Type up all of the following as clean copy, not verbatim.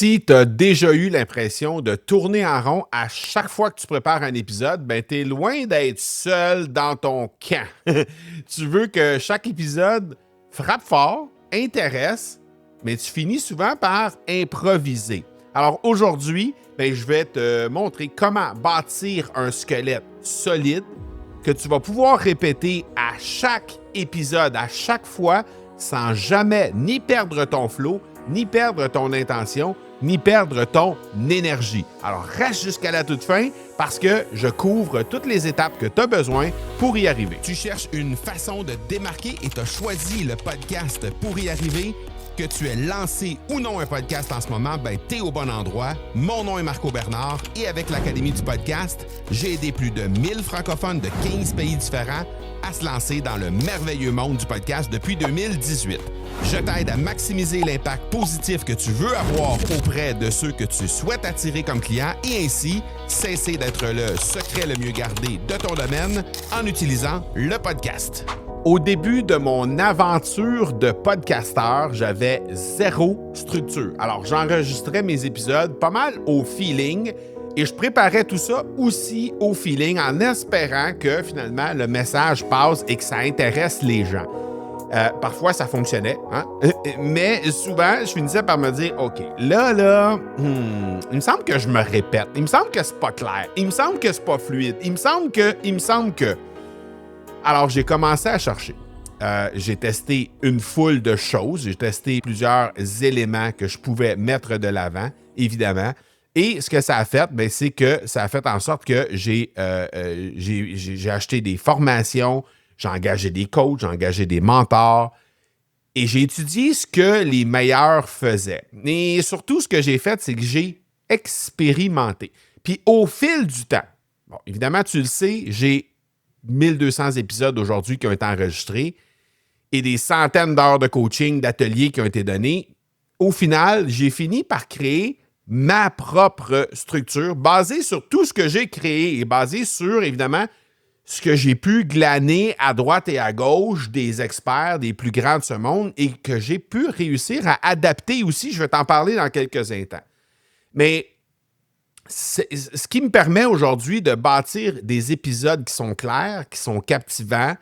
Si tu as déjà eu l'impression de tourner en rond à chaque fois que tu prépares un épisode, ben tu es loin d'être seul dans ton camp. Tu veux que chaque épisode frappe fort, intéresse, mais tu finis souvent par improviser. Alors aujourd'hui, ben, je vais te montrer comment bâtir un squelette solide que tu vas pouvoir répéter à chaque épisode, à chaque fois, sans jamais ni perdre ton flow, ni perdre ton intention, ni perdre ton énergie. Alors reste jusqu'à la toute fin parce que je couvre toutes les étapes que tu as besoin pour y arriver. Tu cherches une façon de te démarquer et tu as choisi le podcast pour y arriver? Que tu aies lancé ou non un podcast en ce moment, ben t'es au bon endroit. Mon nom est Marco Bernard et avec l'Académie du podcast, j'ai aidé plus de 1000 francophones de 15 pays différents à se lancer dans le merveilleux monde du podcast depuis 2018. Je t'aide à maximiser l'impact positif que tu veux avoir auprès de ceux que tu souhaites attirer comme clients et ainsi cesser d'être le secret le mieux gardé de ton domaine en utilisant le podcast. Au début de mon aventure de podcasteur, j'avais zéro structure. Alors, j'enregistrais mes épisodes pas mal au feeling et je préparais tout ça aussi au feeling en espérant que finalement le message passe et que ça intéresse les gens. Parfois, ça fonctionnait, hein? Mais souvent, je finissais par me dire, OK, là, il me semble que je me répète. Il me semble que c'est pas clair. Il me semble que c'est pas fluide. Il me semble que... Alors, j'ai commencé à chercher. J'ai testé une foule de choses. J'ai testé plusieurs éléments que je pouvais mettre de l'avant, évidemment. Et ce que ça a fait, ben, c'est que ça a fait en sorte que j'ai acheté des formations, j'ai engagé des coachs, j'ai engagé des mentors et j'ai étudié ce que les meilleurs faisaient. Et surtout, ce que j'ai fait, c'est que j'ai expérimenté. Puis au fil du temps, bon, évidemment, tu le sais, j'ai 1200 épisodes aujourd'hui qui ont été enregistrés et des centaines d'heures de coaching, d'ateliers qui ont été donnés. Au final, j'ai fini par créer ma propre structure basée sur tout ce que j'ai créé et basée sur, évidemment, ce que j'ai pu glaner à droite et à gauche des experts, des plus grands de ce monde et que j'ai pu réussir à adapter aussi. Je vais t'en parler dans quelques instants. Mais ce qui me permet aujourd'hui de bâtir des épisodes qui sont clairs, qui sont captivants,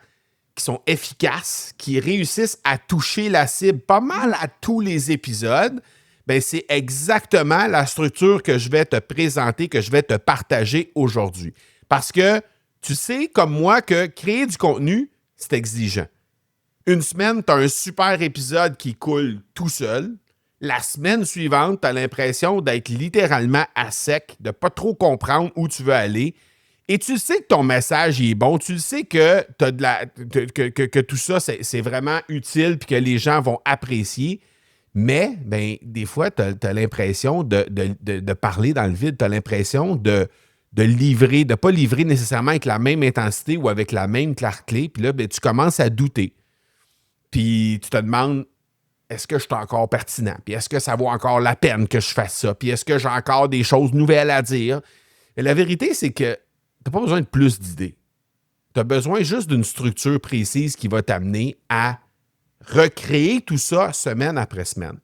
qui sont efficaces, qui réussissent à toucher la cible pas mal à tous les épisodes, ben c'est exactement la structure que je vais te présenter, que je vais te partager aujourd'hui. Parce que tu sais, comme moi, que créer du contenu, c'est exigeant. Une semaine, tu as un super épisode qui coule tout seul. La semaine suivante, tu as l'impression d'être littéralement à sec, de ne pas trop comprendre où tu veux aller. Et tu sais que ton message est bon, tu sais que, que tout ça, c'est vraiment utile et que les gens vont apprécier. Mais, ben, des fois, tu as l'impression de parler dans le vide, tu as l'impression de livrer, de ne pas livrer nécessairement avec la même intensité ou avec la même clarté. Puis là, ben, tu commences à douter. Puis tu te demandes, est-ce que je suis encore pertinent? Puis est-ce que ça vaut encore la peine que je fasse ça? Puis est-ce que j'ai encore des choses nouvelles à dire? Et la vérité, c'est que tu n'as pas besoin de plus d'idées. Tu as besoin juste d'une structure précise qui va t'amener à recréer tout ça semaine après semaine.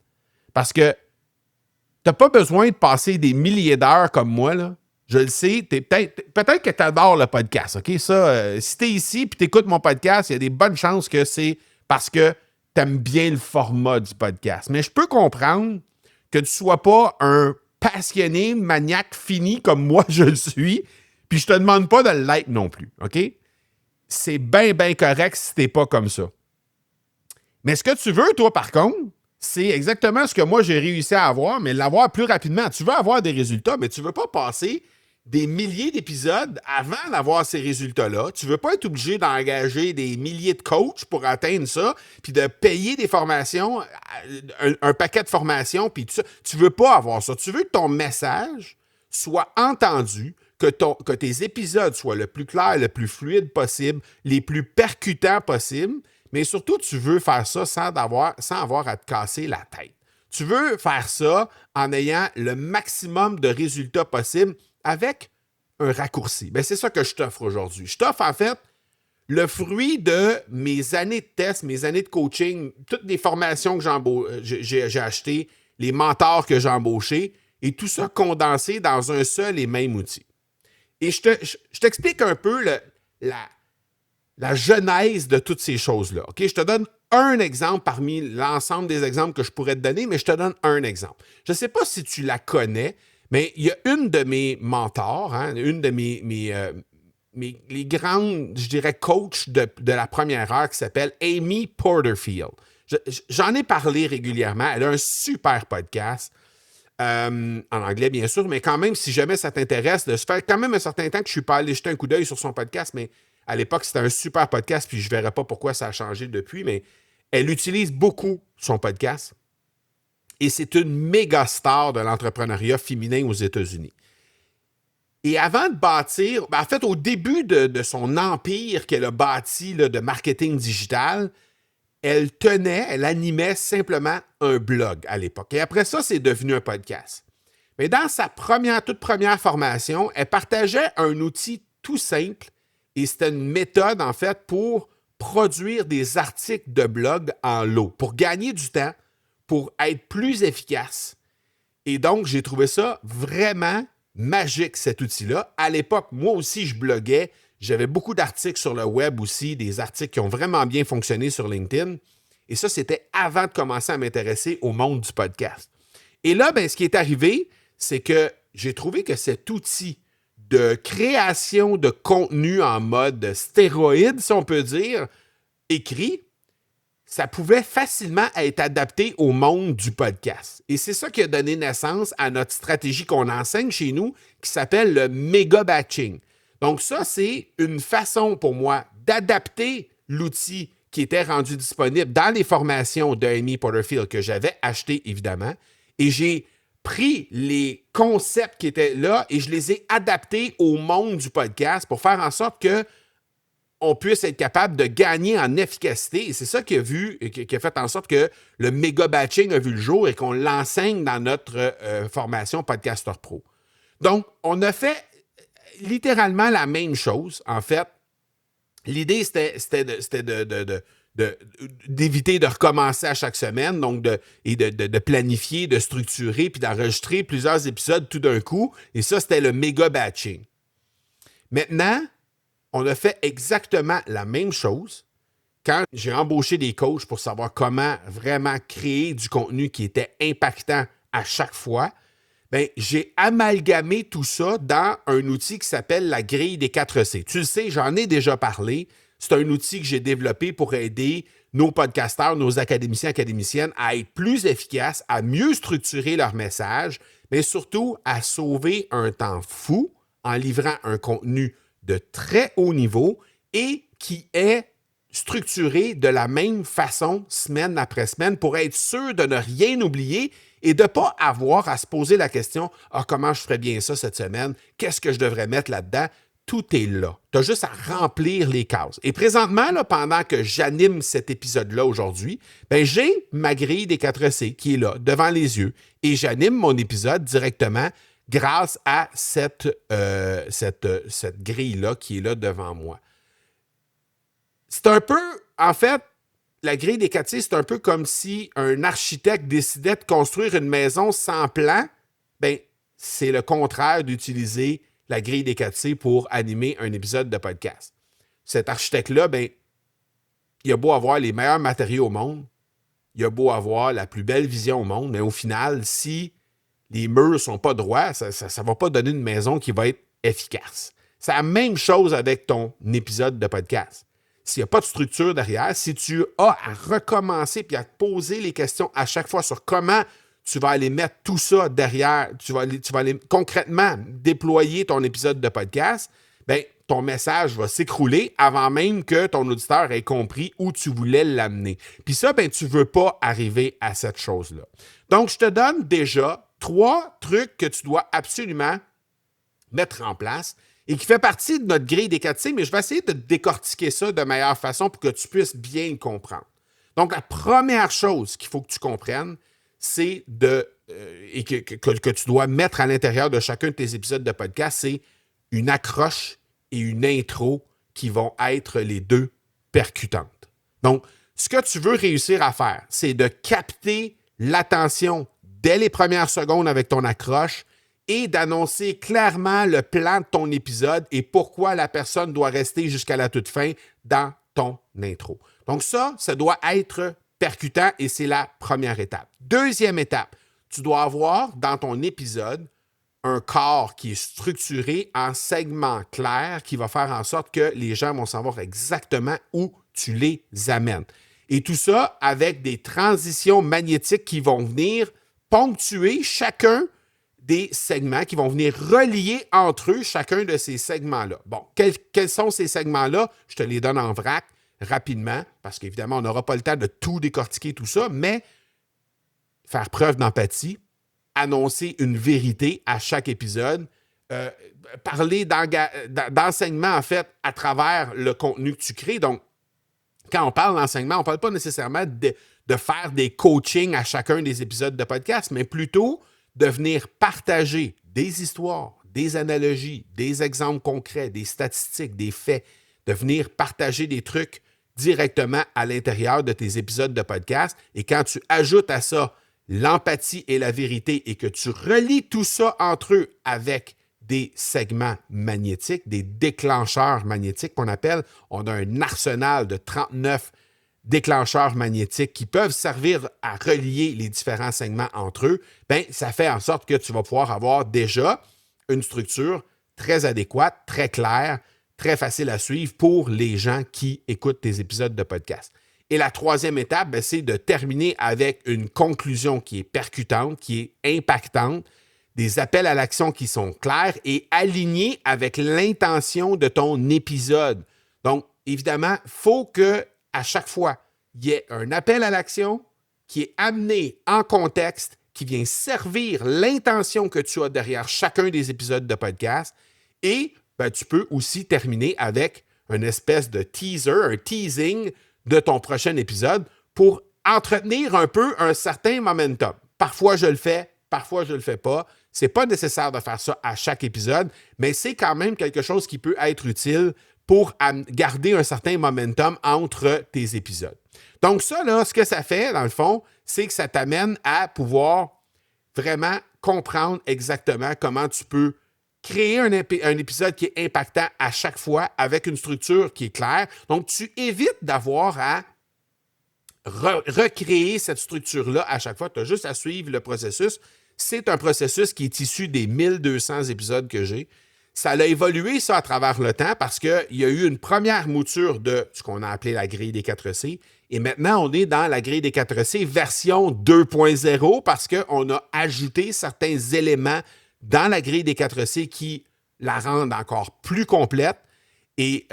Parce que tu n'as pas besoin de passer des milliers d'heures comme moi, là. Je le sais, peut-être que tu adores le podcast, OK? Ça, si tu es ici et tu écoutes mon podcast, il y a des bonnes chances que c'est parce que tu aimes bien le format du podcast. Mais je peux comprendre que tu ne sois pas un passionné, maniaque fini comme moi je le suis, puis je te demande pas de le like non plus, OK? C'est bien, bien correct si tu n'es pas comme ça. Mais ce que tu veux, toi, par contre, c'est exactement ce que moi j'ai réussi à avoir, mais l'avoir plus rapidement. Tu veux avoir des résultats, mais tu ne veux pas passer des milliers d'épisodes avant d'avoir ces résultats-là. Tu ne veux pas être obligé d'engager des milliers de coachs pour atteindre ça, puis de payer des formations, un paquet de formations, puis tout ça. Tu ne veux pas avoir ça. Tu veux que ton message soit entendu, que tes épisodes soient le plus clair, le plus fluide possible, les plus percutants possible, mais surtout, tu veux faire ça sans avoir à te casser la tête. Tu veux faire ça en ayant le maximum de résultats possibles avec un raccourci. Bien, c'est ça que je t'offre aujourd'hui. Je t'offre en fait le fruit de mes années de tests, mes années de coaching, toutes les formations que j'ai achetées, les mentors que j'ai embauchés, et tout ça condensé dans un seul et même outil. Et je t'explique un peu la genèse de toutes ces choses-là. OK? Je te donne un exemple parmi l'ensemble des exemples que je pourrais te donner, mais je te donne un exemple. Je ne sais pas si tu la connais, mais il y a une de mes mentors, une de les grandes, je dirais, coachs de la première heure qui s'appelle Amy Porterfield. J'en ai parlé régulièrement. Elle a un super podcast. En anglais, bien sûr, mais quand même, si jamais ça t'intéresse, ça fait quand même un certain temps que je ne suis pas allé jeter un coup d'œil sur son podcast, mais à l'époque, c'était un super podcast, puis je ne verrai pas pourquoi ça a changé depuis, mais elle utilise beaucoup son podcast et c'est une méga star de l'entrepreneuriat féminin aux États-Unis. Et avant de bâtir, en fait, au début de son empire qu'elle a bâti là, de marketing digital, elle animait simplement un blog à l'époque. Et après ça, c'est devenu un podcast. Mais dans sa toute première formation, elle partageait un outil tout simple et c'était une méthode, en fait, pour produire des articles de blog en lot, pour gagner du temps, pour être plus efficace. Et donc, j'ai trouvé ça vraiment magique, cet outil-là. À l'époque, moi aussi, je bloguais. J'avais beaucoup d'articles sur le web aussi, des articles qui ont vraiment bien fonctionné sur LinkedIn. Et ça, c'était avant de commencer à m'intéresser au monde du podcast. Et là, ce qui est arrivé, c'est que j'ai trouvé que cet outil de création de contenu en mode stéroïde, si on peut dire, écrit, ça pouvait facilement être adapté au monde du podcast. Et c'est ça qui a donné naissance à notre stratégie qu'on enseigne chez nous, qui s'appelle le méga batching. Donc ça, c'est une façon pour moi d'adapter l'outil qui était rendu disponible dans les formations de Amy Porterfield que j'avais acheté, évidemment, et j'ai pris les concepts qui étaient là et je les ai adaptés au monde du podcast pour faire en sorte que on puisse être capable de gagner en efficacité. Et c'est ça qui a fait en sorte que le méga batching a vu le jour et qu'on l'enseigne dans notre formation Podcaster Pro. Donc, on a fait littéralement la même chose, en fait. L'idée, c'était d'éviter de recommencer à chaque semaine, donc de planifier, de structurer, puis d'enregistrer plusieurs épisodes tout d'un coup. Et ça, c'était le méga batching. Maintenant, on a fait exactement la même chose quand j'ai embauché des coachs pour savoir comment vraiment créer du contenu qui était impactant à chaque fois. J'ai amalgamé tout ça dans un outil qui s'appelle la grille des 4 C. Tu le sais, j'en ai déjà parlé. C'est un outil que j'ai développé pour aider nos podcasteurs, nos académiciens, académiciennes à être plus efficaces, à mieux structurer leur message, mais surtout à sauver un temps fou en livrant un contenu de très haut niveau et qui est structuré de la même façon semaine après semaine pour être sûr de ne rien oublier et de ne pas avoir à se poser la question « Ah, comment je ferais bien ça cette semaine? Qu'est-ce que je devrais mettre là-dedans? » Tout est là. Tu as juste à remplir les cases. Et présentement, là, pendant que j'anime cet épisode-là aujourd'hui, j'ai ma grille des 4 C qui est là, devant les yeux, et j'anime mon épisode directement grâce à cette grille-là qui est là devant moi. C'est un peu, en fait, la grille des 4C, c'est un peu comme si un architecte décidait de construire une maison sans plan. C'est le contraire d'utiliser la grille des 4C pour animer un épisode de podcast. Cet architecte-là, il a beau avoir les meilleurs matériaux au monde, il a beau avoir la plus belle vision au monde, mais au final, si les murs ne sont pas droits, ça ne va pas donner une maison qui va être efficace. C'est la même chose avec ton épisode de podcast. S'il n'y a pas de structure derrière, si tu as à recommencer puis à te poser les questions à chaque fois sur comment tu vas aller mettre tout ça derrière, tu vas aller concrètement déployer ton épisode de podcast, ton message va s'écrouler avant même que ton auditeur ait compris où tu voulais l'amener. Puis ça, tu ne veux pas arriver à cette chose-là. Donc, je te donne déjà 3 trucs que tu dois absolument mettre en place et qui fait partie de notre grille des 4C, mais je vais essayer de décortiquer ça de meilleure façon pour que tu puisses bien le comprendre. Donc, la première chose qu'il faut que tu comprennes, c'est et que tu dois mettre à l'intérieur de chacun de tes épisodes de podcast, c'est une accroche et une intro qui vont être les deux percutantes. Donc, ce que tu veux réussir à faire, c'est de capter l'attention dès les premières secondes avec ton accroche et d'annoncer clairement le plan de ton épisode et pourquoi la personne doit rester jusqu'à la toute fin dans ton intro. Donc ça doit être percutant et c'est la première étape. Deuxième étape, tu dois avoir dans ton épisode un corps qui est structuré en segments clairs qui va faire en sorte que les gens vont savoir exactement où tu les amènes. Et tout ça avec des transitions magnétiques qui vont venir ponctuer chacun des segments, qui vont venir relier entre eux chacun de ces segments-là. Bon, quels sont ces segments-là? Je te les donne en vrac rapidement, parce qu'évidemment, on n'aura pas le temps de tout décortiquer, tout ça, mais faire preuve d'empathie, annoncer une vérité à chaque épisode, parler d'enseignement, en fait, à travers le contenu que tu crées. Donc, quand on parle d'enseignement, on ne parle pas nécessairement de faire des coachings à chacun des épisodes de podcast, mais plutôt de venir partager des histoires, des analogies, des exemples concrets, des statistiques, des faits, de venir partager des trucs directement à l'intérieur de tes épisodes de podcast. Et quand tu ajoutes à ça l'empathie et la vérité et que tu relis tout ça entre eux avec des segments magnétiques, des déclencheurs magnétiques qu'on appelle, on a un arsenal de 39 déclencheurs magnétiques qui peuvent servir à relier les différents segments entre eux, bien, ça fait en sorte que tu vas pouvoir avoir déjà une structure très adéquate, très claire, très facile à suivre pour les gens qui écoutent tes épisodes de podcast. Et la troisième étape, bien, c'est de terminer avec une conclusion qui est percutante, qui est impactante, des appels à l'action qui sont clairs et alignés avec l'intention de ton épisode. Donc, évidemment, il faut que à chaque fois, il y ait un appel à l'action qui est amené en contexte, qui vient servir l'intention que tu as derrière chacun des épisodes de podcast. Et ben, tu peux aussi terminer avec une espèce de teaser, un teasing de ton prochain épisode pour entretenir un peu un certain momentum. Parfois, je le fais, parfois, je ne le fais pas. Ce n'est pas nécessaire de faire ça à chaque épisode, mais c'est quand même quelque chose qui peut être utile pour garder un certain momentum entre tes épisodes. Donc ça, là, ce que ça fait, dans le fond, c'est que ça t'amène à pouvoir vraiment comprendre exactement comment tu peux créer un épisode qui est impactant à chaque fois avec une structure qui est claire. Donc, tu évites d'avoir à recréer cette structure-là à chaque fois. Tu as juste à suivre le processus. C'est un processus qui est issu des 1200 épisodes que j'ai. Ça a évolué, ça, à travers le temps parce qu'il y a eu une première mouture de ce qu'on a appelé la grille des 4C. Et maintenant, on est dans la grille des 4C version 2.0 parce qu'on a ajouté certains éléments dans la grille des 4C qui la rendent encore plus complète. Et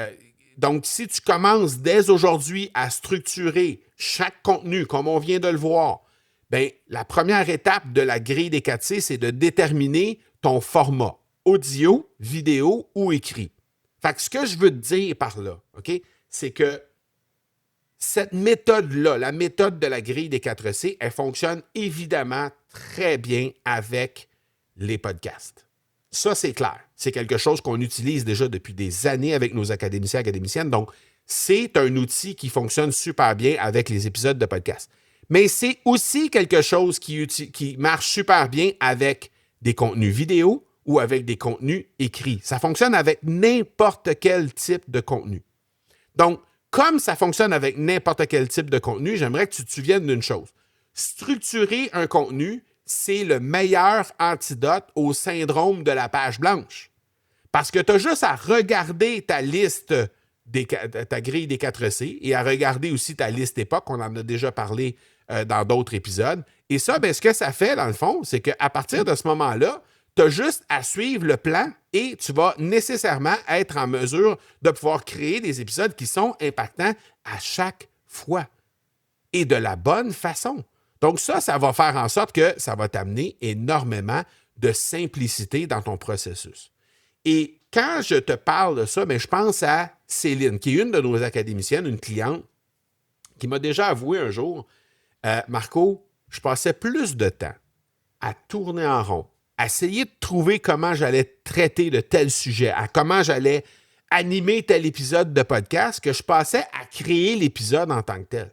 donc, si tu commences dès aujourd'hui à structurer chaque contenu, comme on vient de le voir, bien, la première étape de la grille des 4C, c'est de déterminer ton format. Audio, vidéo ou écrit. Fait que ce que je veux te dire par là, OK, c'est que cette méthode-là, la méthode de la grille des 4C, elle fonctionne évidemment très bien avec les podcasts. Ça, c'est clair. C'est quelque chose qu'on utilise déjà depuis des années avec nos académiciens et académiciennes. Donc, c'est un outil qui fonctionne super bien avec les épisodes de podcast. Mais c'est aussi quelque chose qui marche super bien avec des contenus vidéo ou avec des contenus écrits. Ça fonctionne avec n'importe quel type de contenu. Donc, comme ça fonctionne avec n'importe quel type de contenu, j'aimerais que tu te souviennes d'une chose. Structurer un contenu, c'est le meilleur antidote au syndrome de la page blanche. Parce que tu as juste à regarder ta liste, ta grille des 4C et à regarder aussi ta liste époque, on en a déjà parlé dans d'autres épisodes. Et ça, bien, ce que ça fait, dans le fond, c'est qu'à partir de ce moment-là, tu as juste à suivre le plan et tu vas nécessairement être en mesure de pouvoir créer des épisodes qui sont impactants à chaque fois et de la bonne façon. Donc ça va faire en sorte que ça va t'amener énormément de simplicité dans ton processus. Et quand je te parle de ça, bien, je pense à Céline, qui est une de nos académiciennes, une cliente, qui m'a déjà avoué un jour, Marco, je passais plus de temps à tourner en rond, à essayer de trouver comment j'allais traiter de tel sujet, à comment j'allais animer tel épisode de podcast, que je passais à créer l'épisode en tant que tel.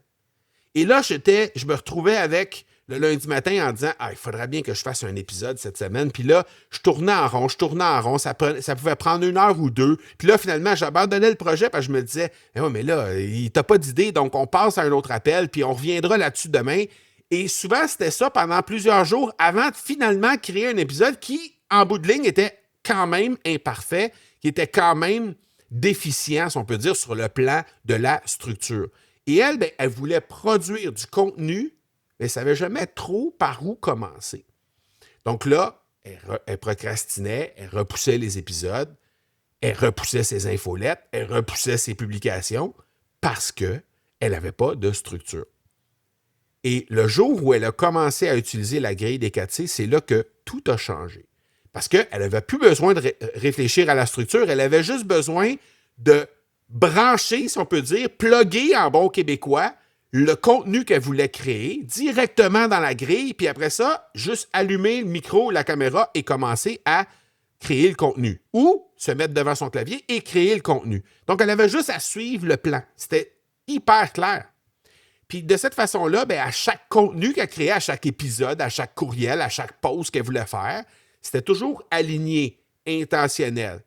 Et là, je me retrouvais avec le lundi matin en disant « Ah, il faudrait bien que je fasse un épisode cette semaine. » Puis là, je tournais en rond, ça pouvait prendre 1 heure ou 2. Puis là, finalement, j'abandonnais le projet parce que je me disais « Ouais, mais là, t'as pas d'idée, donc on passe à un autre appel, puis on reviendra là-dessus demain. » Et souvent, c'était ça pendant plusieurs jours avant de finalement créer un épisode qui, en bout de ligne, était quand même imparfait, qui était quand même déficient, si on peut dire, sur le plan de la structure. Et elle, ben, elle voulait produire du contenu, mais elle ne savait jamais trop par où commencer. Donc là, elle procrastinait, elle repoussait les épisodes, elle repoussait ses infolettes, elle repoussait ses publications parce qu'elle n'avait pas de structure. Et le jour où elle a commencé à utiliser la grille des 4C, c'est là que tout a changé. Parce qu'elle n'avait plus besoin de réfléchir à la structure, elle avait juste besoin de brancher, si on peut dire, plugger en bon québécois, le contenu qu'elle voulait créer directement dans la grille, puis après ça, juste allumer le micro, la caméra et commencer à créer le contenu. Ou se mettre devant son clavier et créer le contenu. Donc, elle avait juste à suivre le plan. C'était hyper clair. Puis de cette façon-là, bien, à chaque contenu qu'elle créait, à chaque épisode, à chaque courriel, à chaque pause qu'elle voulait faire, c'était toujours aligné, intentionnel,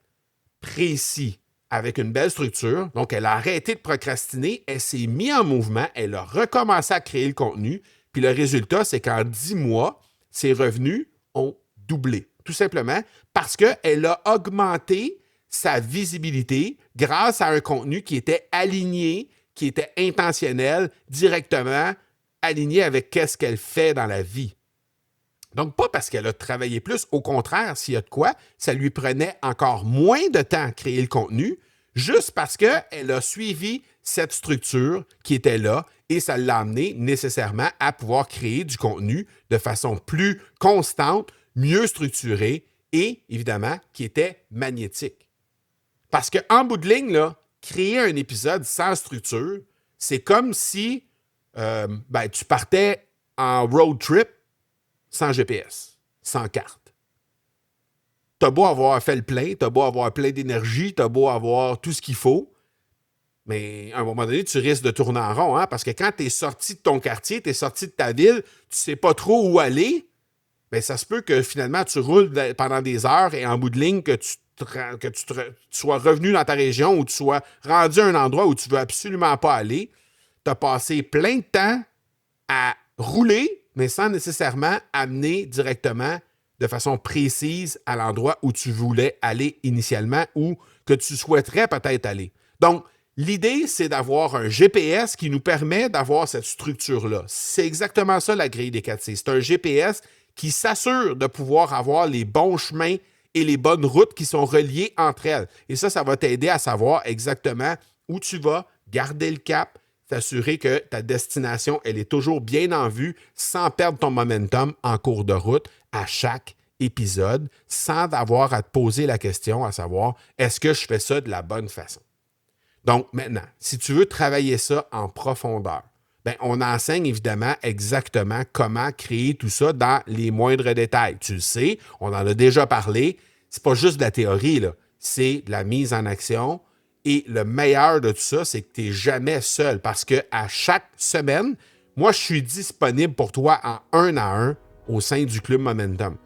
précis, avec une belle structure. Donc, elle a arrêté de procrastiner, elle s'est mise en mouvement, elle a recommencé à créer le contenu. Puis le résultat, c'est qu'en 10 mois, ses revenus ont doublé. Tout simplement parce qu'elle a augmenté sa visibilité grâce à un contenu qui était aligné, qui était intentionnel, directement aligné avec qu'est-ce qu'elle fait dans la vie. Donc, pas parce qu'elle a travaillé plus, au contraire, s'il y a de quoi, ça lui prenait encore moins de temps à créer le contenu, juste parce qu'elle a suivi cette structure qui était là et ça l'a amené nécessairement à pouvoir créer du contenu de façon plus constante, mieux structurée et, évidemment, qui était magnétique. Parce qu'en bout de ligne, là, créer un épisode sans structure, c'est comme si tu partais en road trip sans GPS, sans carte. T'as beau avoir fait le plein, t'as beau avoir plein d'énergie, t'as beau avoir tout ce qu'il faut, mais à un moment donné, tu risques de tourner en rond, hein? Parce que quand t'es sorti de ton quartier, t'es sorti de ta ville, tu sais pas trop où aller, bien, ça se peut que finalement, tu roules pendant des heures et en bout de ligne, que tu sois revenu dans ta région ou tu sois rendu à un endroit où tu veux absolument pas aller. Tu as passé plein de temps à rouler, mais sans nécessairement amener directement de façon précise à l'endroit où tu voulais aller initialement ou que tu souhaiterais peut-être aller. Donc, l'idée, c'est d'avoir un GPS qui nous permet d'avoir cette structure-là. C'est exactement ça, la grille des 4C. C'est un GPS qui s'assure de pouvoir avoir les bons chemins et les bonnes routes qui sont reliées entre elles. Et ça va t'aider à savoir exactement où tu vas, garder le cap, t'assurer que ta destination, elle est toujours bien en vue, sans perdre ton momentum en cours de route à chaque épisode, sans avoir à te poser la question à savoir, est-ce que je fais ça de la bonne façon? Donc maintenant, si tu veux travailler ça en profondeur, bien, on enseigne évidemment exactement comment créer tout ça dans les moindres détails. Tu le sais, on en a déjà parlé. C'est pas juste de la théorie, là. C'est de la mise en action. Et le meilleur de tout ça, c'est que tu n'es jamais seul parce qu'à chaque semaine, moi, je suis disponible pour toi en 1 à 1 au sein du Club Momentum.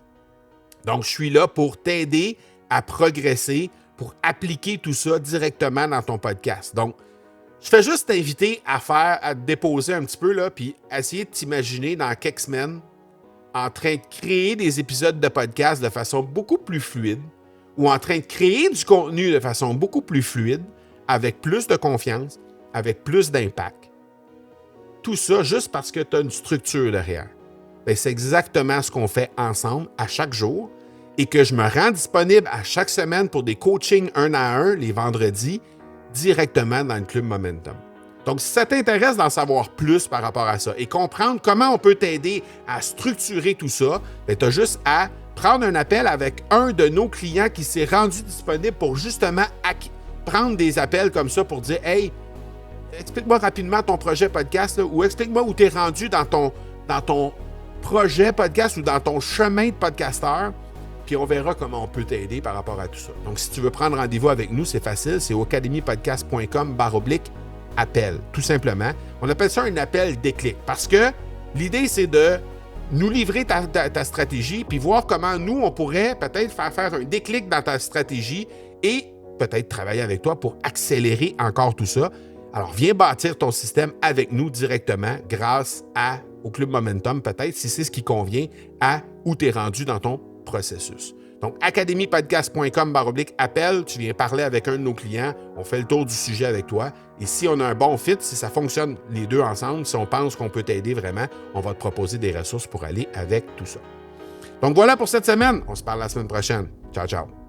Donc, je suis là pour t'aider à progresser, pour appliquer tout ça directement dans ton podcast. Donc, je fais juste t'inviter à te déposer un petit peu, là, puis essayer de t'imaginer dans quelques semaines en train de créer des épisodes de podcast de façon beaucoup plus fluide ou en train de créer du contenu de façon beaucoup plus fluide, avec plus de confiance, avec plus d'impact. Tout ça juste parce que tu as une structure derrière. Bien, c'est exactement ce qu'on fait ensemble à chaque jour et que je me rends disponible à chaque semaine pour des coachings 1 à 1 les vendredis directement dans le Club Momentum. Donc, si ça t'intéresse d'en savoir plus par rapport à ça et comprendre comment on peut t'aider à structurer tout ça, tu as juste à prendre un appel avec un de nos clients qui s'est rendu disponible pour justement prendre des appels comme ça pour dire « Hey, explique-moi rapidement ton projet podcast là, ou explique-moi où tu es rendu dans ton projet podcast ou dans ton chemin de podcasteur. » Puis on verra comment on peut t'aider par rapport à tout ça. Donc, si tu veux prendre rendez-vous avec nous, c'est facile. C'est au academypodcast.com/appel, tout simplement. On appelle ça un appel déclic parce que l'idée, c'est de nous livrer ta stratégie, puis voir comment nous, on pourrait peut-être faire un déclic dans ta stratégie et peut-être travailler avec toi pour accélérer encore tout ça. Alors, viens bâtir ton système avec nous directement grâce au Club Momentum, peut-être, si c'est ce qui convient à où tu es rendu dans ton processus. Donc, academypodcast.com/appel, tu viens parler avec un de nos clients, on fait le tour du sujet avec toi. Et si on a un bon fit, si ça fonctionne les deux ensemble, si on pense qu'on peut t'aider vraiment, on va te proposer des ressources pour aller avec tout ça. Donc voilà pour cette semaine. On se parle la semaine prochaine. Ciao, ciao.